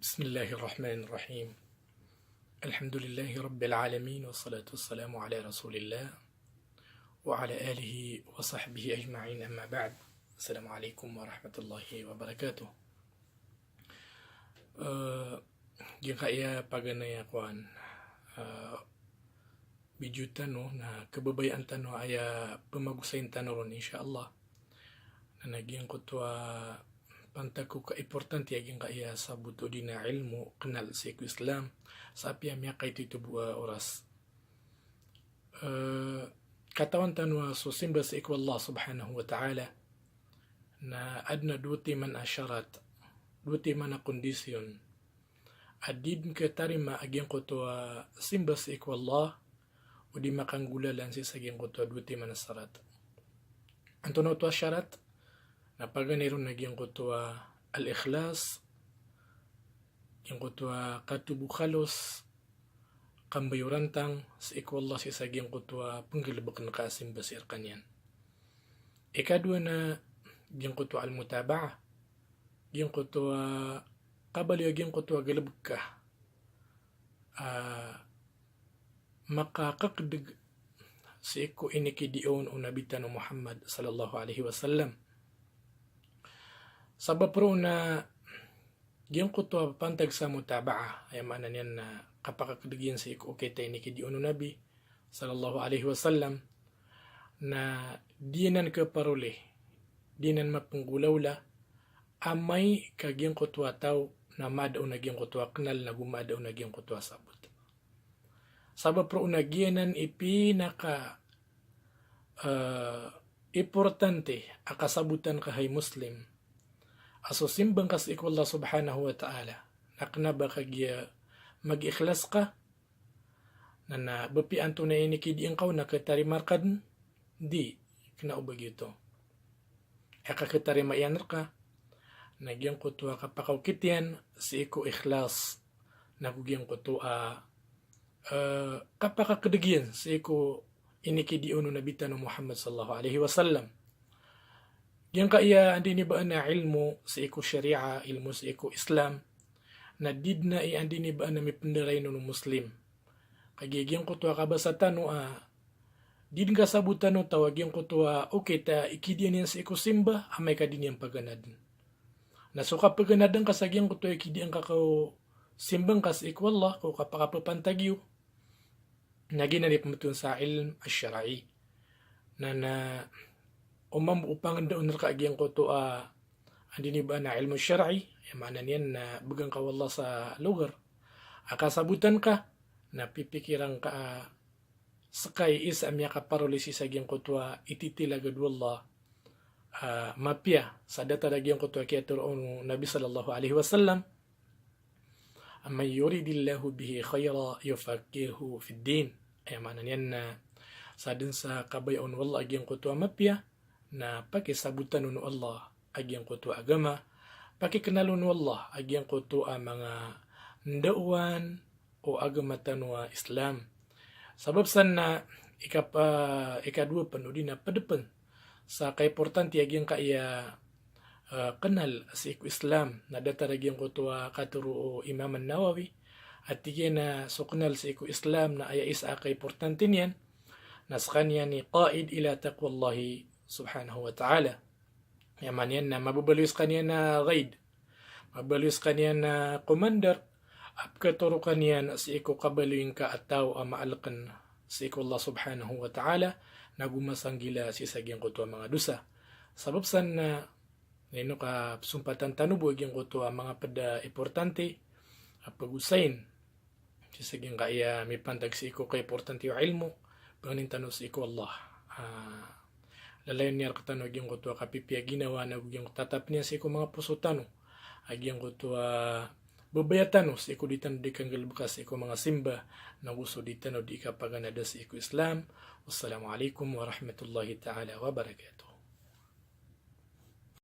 بسم الله الرحمن الرحيم. الحمد لله رب العالمين والصلاة والسلام على رسول الله وعلى آله وصحبه أجمعين أما بعد. السلام عليكم ورحمة الله وبركاته. Kaya paganaya kuan bijutan no na kababayan tano aya pamagusayin tano ron insyaallah na naging kutwa pantaku ka importante aging kaya sa buto din na ilmu kenal sa Islam sa apya miya kay ito buwa oras katawan tanwa so simba sa Allah subhanahu wa ta'ala na adna duti man asyarat duti man na kondisyon adid ka tarima aging kutwa simba sa Allah o di makanggulalan si saging kutwa duti man asyarat anto na ito asyarat na paganiron naging kutwa al-ikhlas yung kutwa katubukhalos kambayurantang sa ikwallah si saging kutwa penggelebak na kasim basir kanyan ikadwa na yung kutwa al-mutaba'ah yung kutwa kabali yung kutwa gelebak ka makakakdig sa iku inikidiyon o nabitan ng Muhammad sallallahu alaihi wasallam sabab ro na yung kutwa pantag sa mutabaa ay maana niyan na kapakakdigyan sa iko okay tayo ni kidi nabi sallallahu alaihi wasallam na dinan ka paruli dinan mapunggulawla amay kagyang kutwa taw na madaw nagyang kutwa knal na gumadaw nagyang kutwa sabot sabab ro na giyanan ipinaka importante akasabutan kahay muslim aso simbang kas ikwallah subhanahu wa ta'ala nakna ba kagya mag-ikhlas ka na bapian to na inikidi ang kaw nakatarimarkad di kinaubag ito kakatarimayanar ka nagyang kutwa kapakaukityan si iko ikhlas nagugyang kutwa kapakakadagyan si iko inikidi uno nabitan ng Muhammad sallallahu alaihi wasallam yang kaya andi ni ba na ilmu sa iko sharia ilmu sa iko Islam na did na andi ni ba na may penderay no muslim kagigyan ko to kabasatan no did ka sabutan no tawag yung ko to okay ta ikidian yan sa iko simba amay kadin yang paganad na so kapaganadan ka sagyan ko to ikidian ka ko simbang kas iko Allah ko kapakapapantagyo naginanip mo sa ilm ash-shara'i na umam upang daon nakaagyan ko to andi ni ba na ilmu syar'i maana niyan na bugang ka wallah sa lugar akasabutan ka na pipikirang ka sakay is amya ka parolisi sa gyang ko to ititilagad wallah mapya sa data dagyan ko to kaya turon nabi sallallahu alaihi wasallam amay yuridillahu bihi khayra yufaqihu fid din ay maana niyan na sa din sa kabayon wallah agyang ko to mapya na pakisabutan no Allah agyang ko to agama pakikanalon Allah agyang ko to mga ndauan o agama tanwa Islam sabab san na ikadua panudi na padepan sa kaiportanti agyang kaya kanal sa iku Islam na data agyang ko to katuro Imam an-Nawawi at tigyan na suknal sa iku Islam na aya isa kaiportanti niyan na sa kanya ni qaid ila taqwallahi subhanahu wa ta'ala yaman yan na mababalus kanya na raid mababalus kanya na commander at katuro kanya si iko kabaluin ka at tao maalakan si iko Allah subhanahu wa ta'ala na gumasanggila si sagyang kuto mga dusa sabab san na nino ka sumpatan tanubo agyang kuto mga pada importante at pag-usain si sagyang kaya may pantag si iko ka importante yung ilmo pangin tanong si iko Allah lalayon niya katanog yung kutwa kapipya ginawa na yung tatap niya sa iko mga pusutano ag yung kutwa babayatano sa iko ditan di kang galbukas sa iko mga simba na gusto ditano di ka paganada sa iko Islam. Wassalamualaikum warahmatullahi ta'ala wabarakatuh.